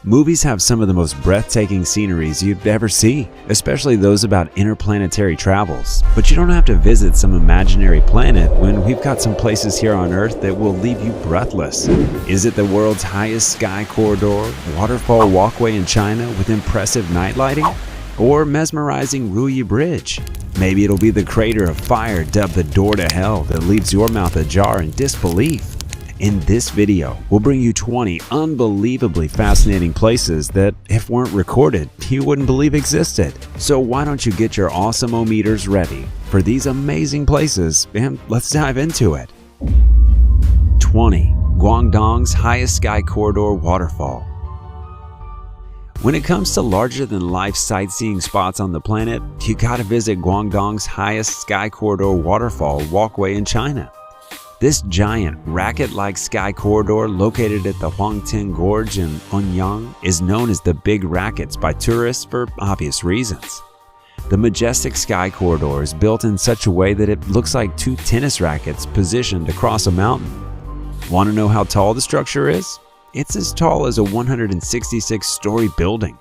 Movies have some of the most breathtaking sceneries you'd ever see, especially those about interplanetary travels. But you don't have to visit some imaginary planet when we've got some places here on Earth that will leave you breathless. Is it the world's highest sky corridor, waterfall walkway in China with impressive night lighting? Or mesmerizing Ruyi Bridge? Maybe it'll be the crater of fire dubbed the door to hell that leaves your mouth ajar in disbelief. In this video, we'll bring you 20 unbelievably fascinating places that, if weren't recorded, you wouldn't believe existed. So why don't you get your awesome-o-meters ready for these amazing places, and let's dive into it. 20. Guangdong's highest sky corridor waterfall. When it comes to larger-than-life sightseeing spots on the planet, you gotta visit Guangdong's highest sky corridor waterfall walkway in China. This giant, racket-like sky corridor located at the Huangting Gorge in Anyang is known as the Big Rackets by tourists for obvious reasons. The majestic sky corridor is built in such a way that it looks like two tennis rackets positioned across a mountain. Want to know how tall the structure is? It's as tall as a 166-story building.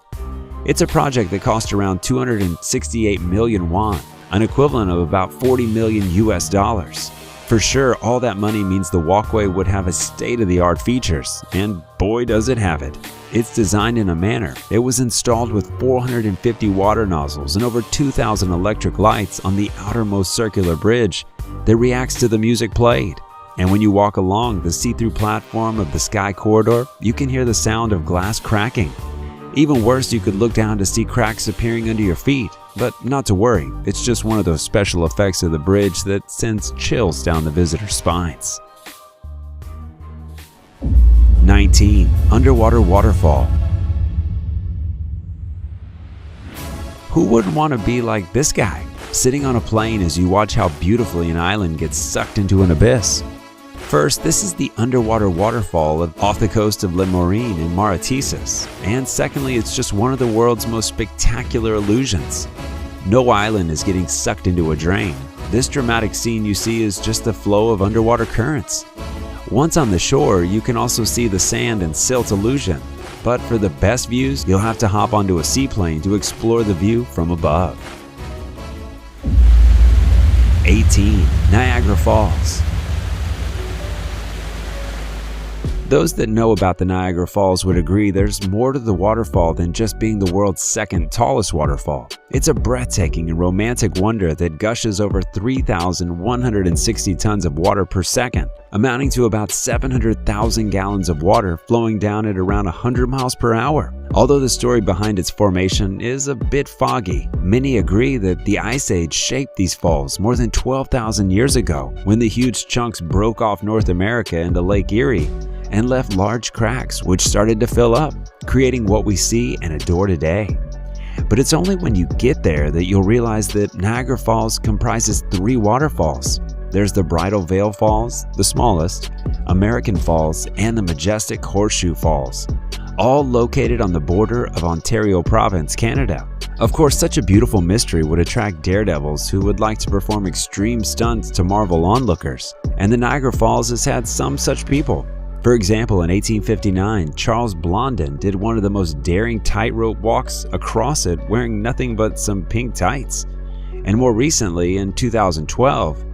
It's a project that cost around 268 million won, an equivalent of about 40 million US dollars. For sure, all that money means the walkway would have a state-of-the-art features, and boy does it have it. It's designed in a manner. It was installed with 450 water nozzles and over 2,000 electric lights on the outermost circular bridge that reacts to the music played. And when you walk along the see-through platform of the sky corridor, you can hear the sound of glass cracking. Even worse, you could look down to see cracks appearing under your feet. But not to worry, it's just one of those special effects of the bridge that sends chills down the visitor's spines. 19. Underwater waterfall. Who wouldn't want to be like this guy, sitting on a plane as you watch how beautifully an island gets sucked into an abyss? First, this is the underwater waterfall off the coast of Le Morin in Mauritius. And secondly, it's just one of the world's most spectacular illusions. No island is getting sucked into a drain. This dramatic scene you see is just the flow of underwater currents. Once on the shore, you can also see the sand and silt illusion. But for the best views, you'll have to hop onto a seaplane to explore the view from above. 18. Niagara Falls. Those that know about the Niagara Falls would agree there's more to the waterfall than just being the world's second tallest waterfall. It's a breathtaking and romantic wonder that gushes over 3,160 tons of water per second, amounting to about 700,000 gallons of water flowing down at around 100 miles per hour. Although the story behind its formation is a bit foggy, many agree that the Ice Age shaped these falls more than 12,000 years ago when the huge chunks broke off North America into Lake Erie and left large cracks which started to fill up, creating what we see and adore today. But it's only when you get there that you'll realize that Niagara Falls comprises 3 waterfalls. There's the Bridal Veil Falls, the smallest, American Falls, and the majestic Horseshoe Falls, all located on the border of Ontario Province, Canada. Of course, such a beautiful mystery would attract daredevils who would like to perform extreme stunts to marvel onlookers, and the Niagara Falls has had some such people. For example, in 1859, Charles Blondin did one of the most daring tightrope walks across it wearing nothing but some pink tights. And more recently, in 2012,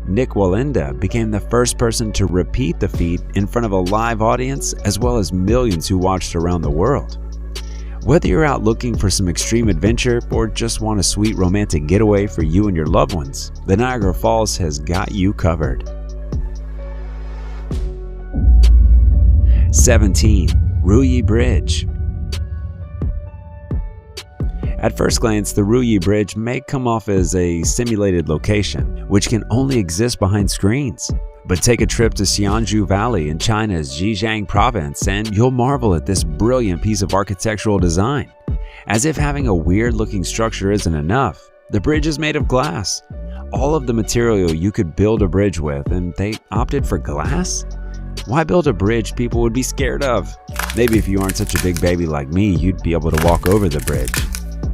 Nick Wallenda became the first person to repeat the feat in front of a live audience as well as millions who watched around the world. Whether you're out looking for some extreme adventure or just want a sweet romantic getaway for you and your loved ones, the Niagara Falls has got you covered. 17. Ruyi Bridge. At first glance, the Ruyi Bridge may come off as a simulated location, which can only exist behind screens. But take a trip to Xianzhou Valley in China's Zhejiang province and you'll marvel at this brilliant piece of architectural design. As if having a weird-looking structure isn't enough, the bridge is made of glass. All of the material you could build a bridge with, and they opted for glass? Why build a bridge people would be scared of? Maybe if you aren't such a big baby like me, you'd be able to walk over the bridge.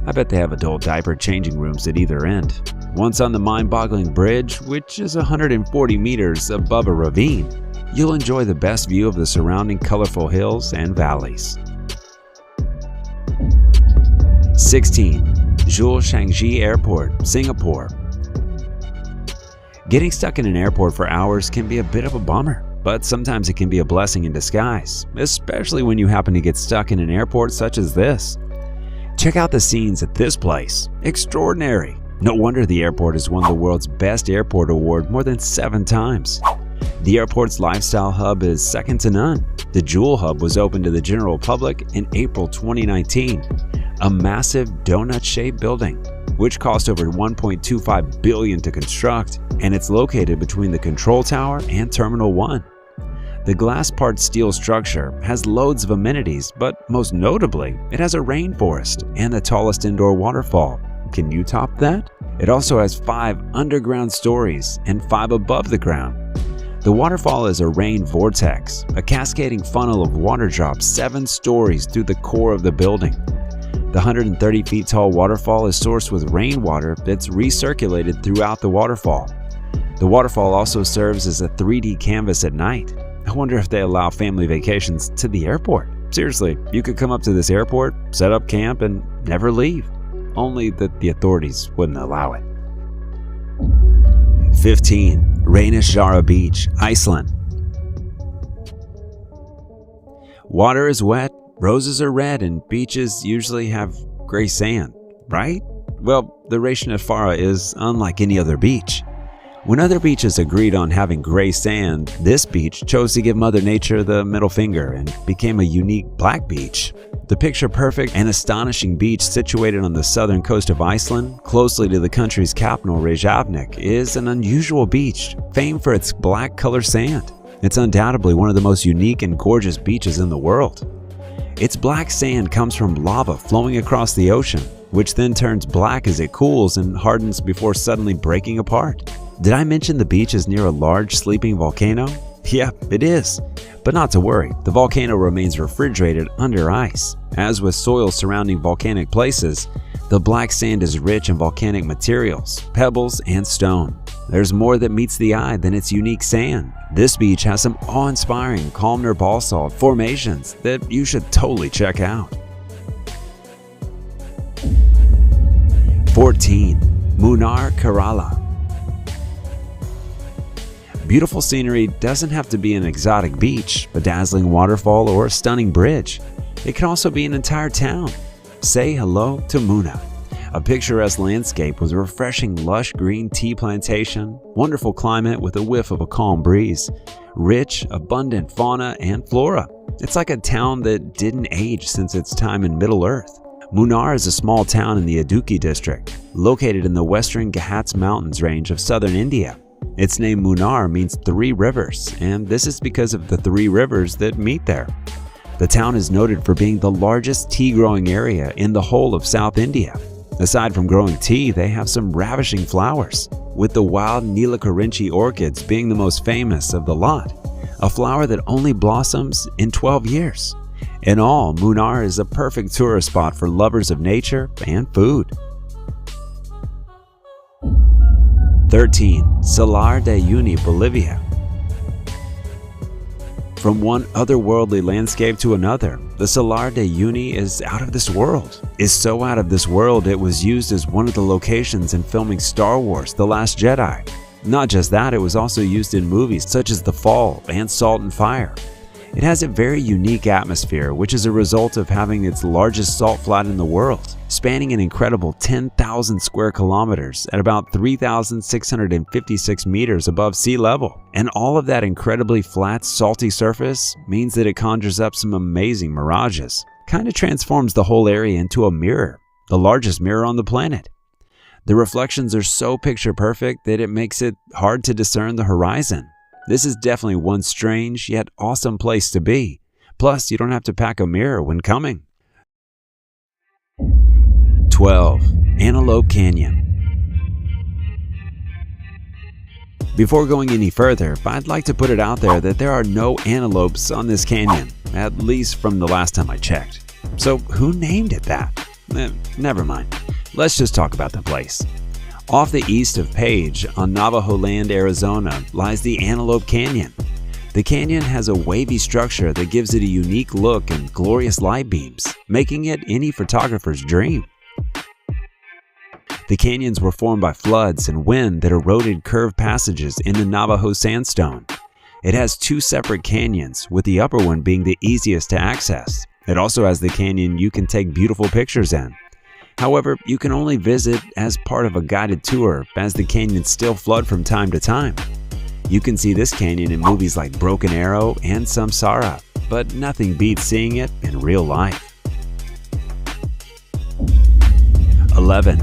I bet they have adult diaper changing rooms at either end. Once on the mind-boggling bridge, which is 140 meters above a ravine, you'll enjoy the best view of the surrounding colorful hills and valleys. 16. Jules Shangji Airport, Singapore. Getting stuck in an airport for hours can be a bit of a bummer, but sometimes it can be a blessing in disguise, especially when you happen to get stuck in an airport such as this. Check out the scenes at this place. Extraordinary. No wonder the airport has won the world's best airport award more than 7 times. The airport's lifestyle hub is second to none. The Jewel Hub was opened to the general public in April 2019, a massive donut-shaped building, which cost over $1.25 billion to construct, and it's located between the control tower and Terminal 1. The glass-part steel structure has loads of amenities, but most notably, it has a rainforest and the tallest indoor waterfall. Can you top that? It also has 5 underground stories and 5 above the ground. The waterfall is a rain vortex, a cascading funnel of water drops 7 stories through the core of the building. The 130 feet tall waterfall is sourced with rainwater that's recirculated throughout the waterfall. The waterfall also serves as a 3D canvas at night. I wonder if they allow family vacations to the airport. Seriously, you could come up to this airport, set up camp, and never leave. Only that the authorities wouldn't allow it. 15. Reynisfjara Beach, Iceland. Water is wet, roses are red, and beaches usually have gray sand, right? Well, the Reynisfjara is unlike any other beach. When other beaches agreed on having gray sand, this beach chose to give Mother Nature the middle finger and became a unique black beach. The picture-perfect and astonishing beach situated on the southern coast of Iceland, closely to the country's capital Reykjavik, is an unusual beach, famed for its black color sand. It's undoubtedly one of the most unique and gorgeous beaches in the world. Its black sand comes from lava flowing across the ocean, which then turns black as it cools and hardens before suddenly breaking apart. Did I mention the beach is near a large sleeping volcano? Yeah, it is. But not to worry, the volcano remains refrigerated under ice. As with soil surrounding volcanic places, the black sand is rich in volcanic materials, pebbles, and stone. There's more that meets the eye than its unique sand. This beach has some awe-inspiring columnar basalt formations that you should totally check out. 14. Munnar, Kerala. Beautiful scenery doesn't have to be an exotic beach, a dazzling waterfall, or a stunning bridge. It can also be an entire town. Say hello to Munnar, a picturesque landscape with a refreshing lush green tea plantation, wonderful climate with a whiff of a calm breeze, rich, abundant fauna and flora. It's like a town that didn't age since its time in Middle Earth. Munnar is a small town in the Idukki district, located in the western Ghats Mountains range of southern India. Its name Munnar means 3 rivers, and this is because of the 3 rivers that meet there. The town is noted for being the largest tea growing area in the whole of South India. Aside from growing tea, they have some ravishing flowers, with the wild Nilakarinchi orchids being the most famous of the lot, a flower that only blossoms in 12 years. In all, Munnar is a perfect tourist spot for lovers of nature and food. 13. Salar de Uyuni, Bolivia. From one otherworldly landscape to another, the Salar de Uyuni is out of this world. It's so out of this world it was used as one of the locations in filming Star Wars: The Last Jedi. Not just that, it was also used in movies such as The Fall and Salt and Fire. It has a very unique atmosphere, which is a result of having its largest salt flat in the world, spanning an incredible 10,000 square kilometers at about 3,656 meters above sea level. And all of that incredibly flat, salty surface means that it conjures up some amazing mirages. Kinda transforms the whole area into a mirror, the largest mirror on the planet. The reflections are so picture perfect that it makes it hard to discern the horizon. This is definitely one strange yet awesome place to be. Plus, you don't have to pack a mirror when coming. 12. Antelope Canyon. Before going any further, I'd like to put it out there that there are no antelopes on this canyon, at least from the last time I checked. So who named it that? Never mind. Let's just talk about the place. Off the east of Page, on Navajo Land, Arizona, lies the Antelope Canyon. The canyon has a wavy structure that gives it a unique look and glorious light beams, making it any photographer's dream. The canyons were formed by floods and wind that eroded curved passages in the Navajo sandstone. It has two separate canyons, with the upper one being the easiest to access. It also has the canyon you can take beautiful pictures in. However, you can only visit as part of a guided tour, as the canyons still flood from time to time. You can see this canyon in movies like Broken Arrow and Samsara, but nothing beats seeing it in real life. 11.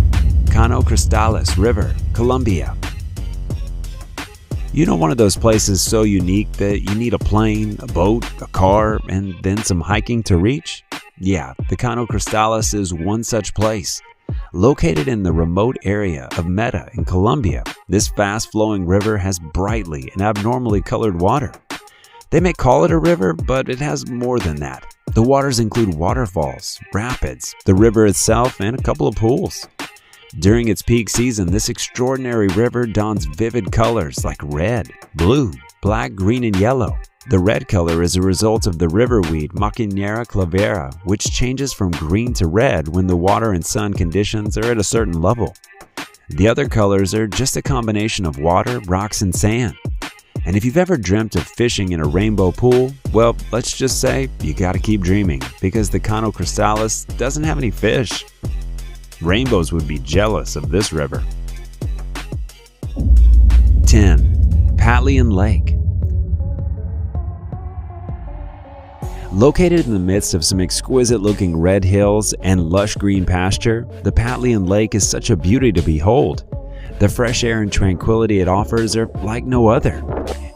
Cano Cristales River, Colombia. You know, one of those places so unique that you need a plane, a boat, a car, and then some hiking to reach? Yeah, the Cano Cristales is one such place. Located in the remote area of Meta in Colombia, this fast-flowing river has brightly and abnormally colored water. They may call it a river, but it has more than that. The waters include waterfalls, rapids, the river itself, and a couple of pools. During its peak season, this extraordinary river dons vivid colors like red, blue, black, green, and yellow. The red color is a result of the riverweed Maquinera clavera, which changes from green to red when the water and sun conditions are at a certain level. The other colors are just a combination of water, rocks, and sand. And if you've ever dreamt of fishing in a rainbow pool, well, let's just say you gotta keep dreaming, because the Cano Cristales doesn't have any fish. Rainbows would be jealous of this river. 10. Patlian Lake. Located in the midst of some exquisite-looking red hills and lush green pasture, the Patlian Lake is such a beauty to behold. The fresh air and tranquility it offers are like no other.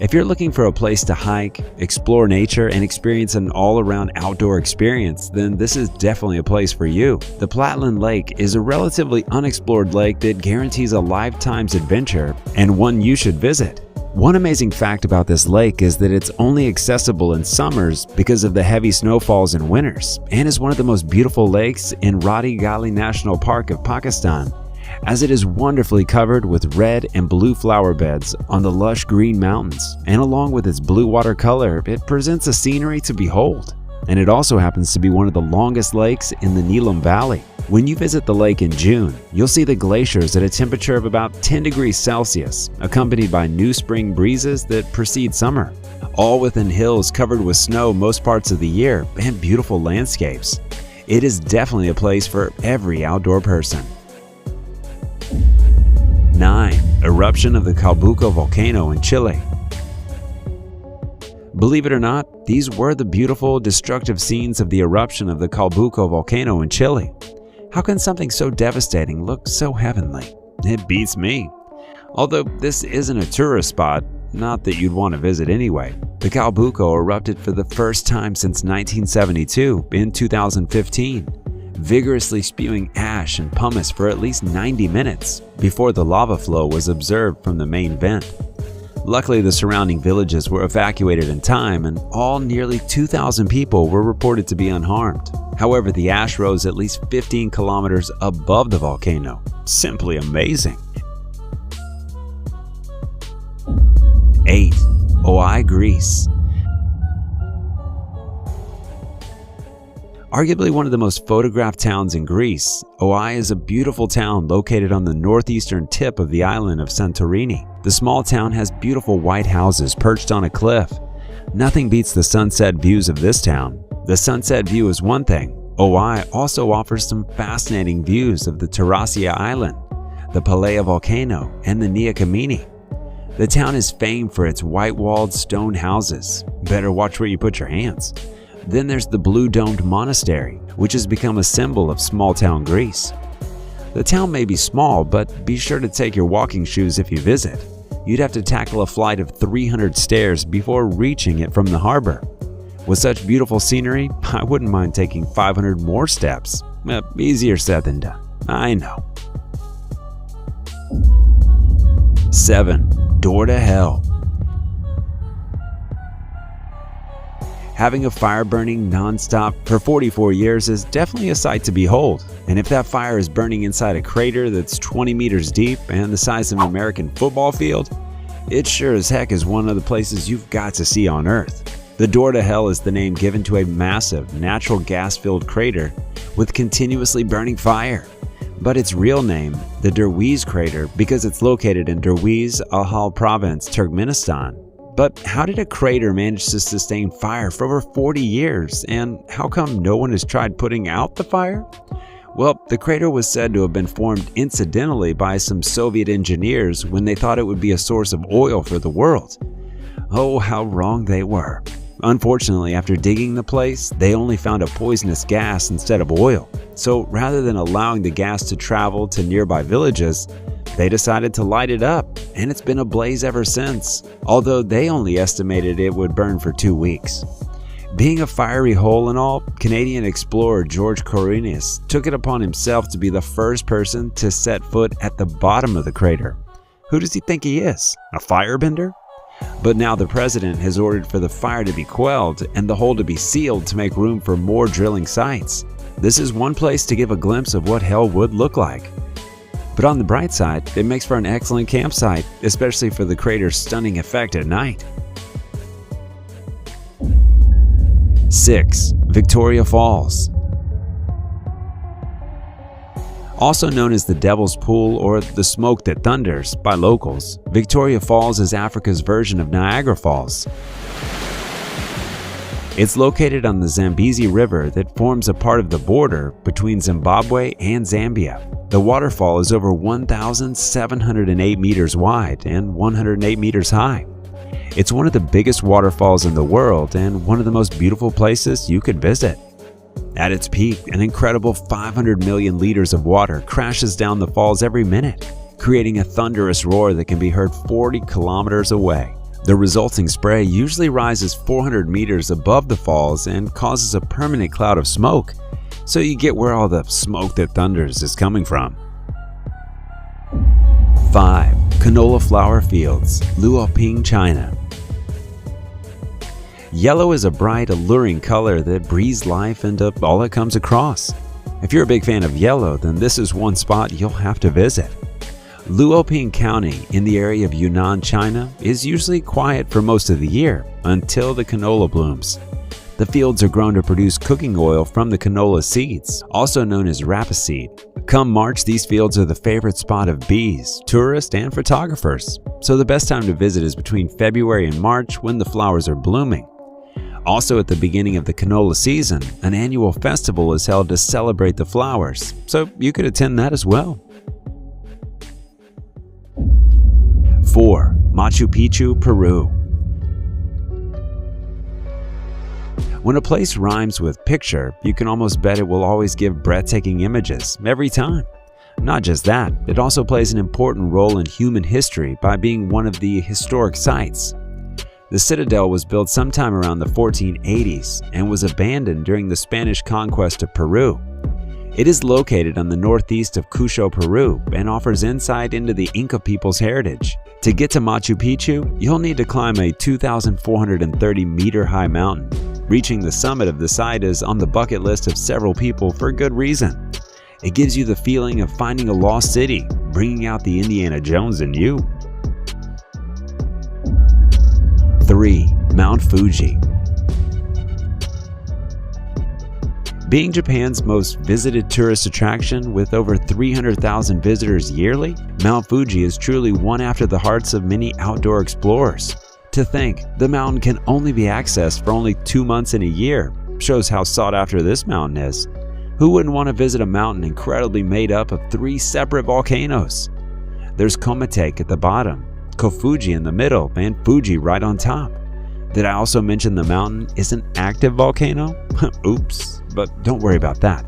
If you're looking for a place to hike, explore nature, and experience an all-around outdoor experience, then this is definitely a place for you. The Patlian Lake is a relatively unexplored lake that guarantees a lifetime's adventure, and one you should visit. One amazing fact about this lake is that it's only accessible in summers because of the heavy snowfalls in winters, and is one of the most beautiful lakes in Rati Gali National Park of Pakistan, as it is wonderfully covered with red and blue flower beds on the lush green mountains, and along with its blue water color, it presents a scenery to behold. And it also happens to be one of the longest lakes in the Neelam Valley. When you visit the lake in June, you'll see the glaciers at a temperature of about 10 degrees Celsius, accompanied by new spring breezes that precede summer, all within hills covered with snow most parts of the year and beautiful landscapes. It is definitely a place for every outdoor person. 9. Eruption of the Calbuco volcano in Chile. Believe it or not, these were the beautiful, destructive scenes of the eruption of the Calbuco volcano in Chile. How can something so devastating look so heavenly? It beats me. Although this isn't a tourist spot, not that you'd want to visit anyway, the Calbuco erupted for the first time since 1972 in 2015, vigorously spewing ash and pumice for at least 90 minutes before the lava flow was observed from the main vent. Luckily, the surrounding villages were evacuated in time, and all nearly 2,000 people were reported to be unharmed. However, the ash rose at least 15 kilometers above the volcano. Simply amazing. 8. Oai, Greece. Arguably one of the most photographed towns in Greece, Oai is a beautiful town located on the northeastern tip of the island of Santorini. The small town has beautiful white houses perched on a cliff. Nothing beats the sunset views of this town. The sunset view is one thing. Oai also offers some fascinating views of the Tarasia Island, the Palea volcano, and the Niakamini. The town is famed for its white-walled stone houses. Better watch where you put your hands. Then there's the blue-domed monastery, which has become a symbol of small-town Greece. The town may be small, but be sure to take your walking shoes if you visit. You'd have to tackle a flight of 300 stairs before reaching it from the harbor. With such beautiful scenery, I wouldn't mind taking 500 more steps. Easier said than done, I know. 7. Door to Hell. Having a fire burning non-stop for 44 years is definitely a sight to behold. And if that fire is burning inside a crater that's 20 meters deep and the size of an American football field, it sure as heck is one of the places you've got to see on Earth. The Door to Hell is the name given to a massive natural gas-filled crater with continuously burning fire. but its real name, the Derwize crater, because it's located in Derwize, Ahal Province, Turkmenistan. But how did a crater manage to sustain fire for over 40 years, and how come no one has tried putting out the fire? Well, the crater was said to have been formed incidentally by some Soviet engineers when they thought it would be a source of oil for the world. Oh, how wrong they were. Unfortunately, after digging the place, they only found a poisonous gas instead of oil. So rather than allowing the gas to travel to nearby villages, they decided to light it up, and it's been ablaze ever since, although they only estimated it would burn for 2 weeks. Being a fiery hole and all, Canadian explorer George Cornelius took it upon himself to be the first person to set foot at the bottom of the crater. Who does he think he is? A firebender? But now the president has ordered for the fire to be quelled and the hole to be sealed to make room for more drilling sites. This is one place to give a glimpse of what hell would look like. But on the bright side, it makes for an excellent campsite, especially for the crater's stunning effect at night. 6. Victoria Falls. Also known as the Devil's Pool or the Smoke That Thunders by locals, Victoria Falls is Africa's version of Niagara Falls. It's located on the Zambezi River that forms a part of the border between Zimbabwe and Zambia. The waterfall is over 1,708 meters wide and 108 meters high. It's one of the biggest waterfalls in the world and one of the most beautiful places you could visit. At its peak, an incredible 500 million liters of water crashes down the falls every minute, creating a thunderous roar that can be heard 40 kilometers away. The resulting spray usually rises 400 meters above the falls and causes a permanent cloud of smoke, so you get where all the smoke that thunders is coming from. 5. Canola flower fields, Luoping, China. Yellow is a bright, alluring color that breathes life into all it comes across. If you're a big fan of yellow, then this is one spot you'll have to visit. Luoping County in the area of Yunnan, China is usually quiet for most of the year until the canola blooms. The fields are grown to produce cooking oil from the canola seeds, also known as rapeseed. Come March, these fields are the favorite spot of bees, tourists, and photographers, so the best time to visit is between February and March when the flowers are blooming. Also at the beginning of the canola season, an annual festival is held to celebrate the flowers, so you could attend that as well. 4. Machu Picchu, Peru. When a place rhymes with picture, you can almost bet it will always give breathtaking images every time. Not just that, it also plays an important role in human history by being one of the historic sites. The citadel was built sometime around the 1480s and was abandoned during the Spanish conquest of Peru. It is located on the northeast of Cusco, Peru, and offers insight into the Inca people's heritage. To get to Machu Picchu, you'll need to climb a 2,430-meter-high mountain. Reaching the summit of the site is on the bucket list of several people for good reason. It gives you the feeling of finding a lost city, bringing out the Indiana Jones in you. 3. Mount Fuji. Being Japan's most visited tourist attraction with over 300,000 visitors yearly, Mount Fuji is truly one after the hearts of many outdoor explorers. To think the mountain can only be accessed for only 2 months in a year shows how sought after this mountain is. Who wouldn't want to visit a mountain incredibly made up of 3 separate volcanoes? There's Komatake at the bottom, Kofuji in the middle, and Fuji right on top. Did I also mention the mountain is an active volcano? Oops, but don't worry about that.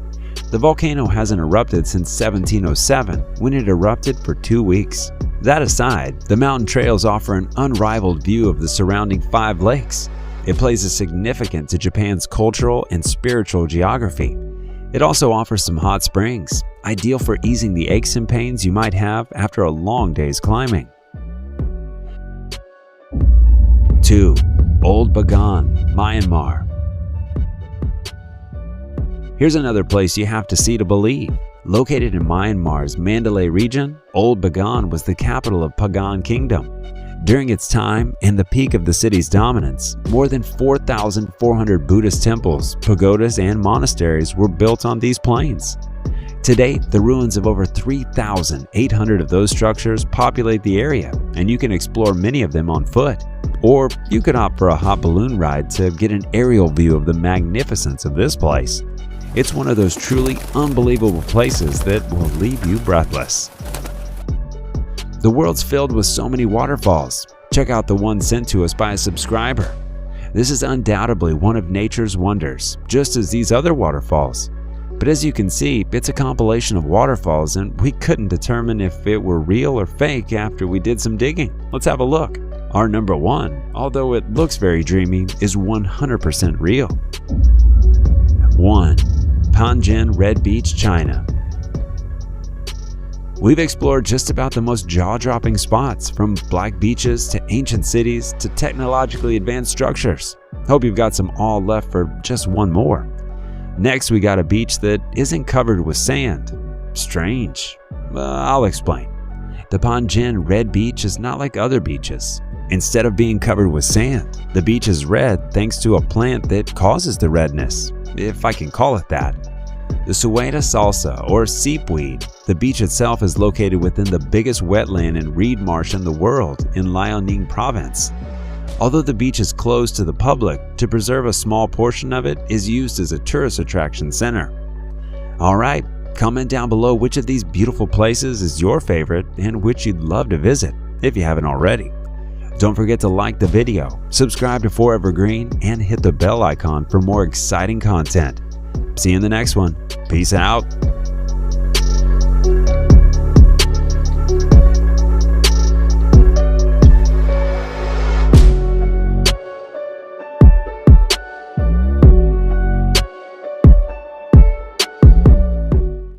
The volcano hasn't erupted since 1707, when it erupted for 2 weeks. That aside, the mountain trails offer an unrivaled view of the surrounding 5 lakes. It places significance to Japan's cultural and spiritual geography. It also offers some hot springs, ideal for easing the aches and pains you might have after a long day's climbing. 2. Old Bagan, Myanmar. Here's another place you have to see to believe. Located in Myanmar's Mandalay region, Old Bagan was the capital of Pagan Kingdom. During its time and the peak of the city's dominance, more than 4,400 Buddhist temples, pagodas, and monasteries were built on these plains. To date, the ruins of over 3,800 of those structures populate the area, and you can explore many of them on foot. Or you could opt for a hot balloon ride to get an aerial view of the magnificence of this place. It's one of those truly unbelievable places that will leave you breathless. The world's filled with so many waterfalls. Check out the one sent to us by a subscriber. This is undoubtedly one of nature's wonders, just as these other waterfalls. But as you can see, it's a compilation of waterfalls, and we couldn't determine if it were real or fake after we did some digging. Let's have a look. Our number one, although it looks very dreamy, is 100% real. 1. Panjin Red Beach, China. We've explored just about the most jaw-dropping spots, from black beaches to ancient cities to technologically advanced structures. Hope you've got some awe left for just one more. Next, we got a beach that isn't covered with sand. Strange. I'll explain. The Panjin Red Beach is not like other beaches. Instead of being covered with sand, the beach is red thanks to a plant that causes the redness, if I can call it that. The Sueda salsa, or seepweed. The beach itself is located within the biggest wetland and reed marsh in the world in Liaoning province. Although the beach is closed to the public, to preserve a small portion of it is used as a tourist attraction center. Alright, comment down below which of these beautiful places is your favorite and which you'd love to visit if you haven't already. Don't forget to like the video, subscribe to Forever Green, and hit the bell icon for more exciting content. See you in the next one. Peace out.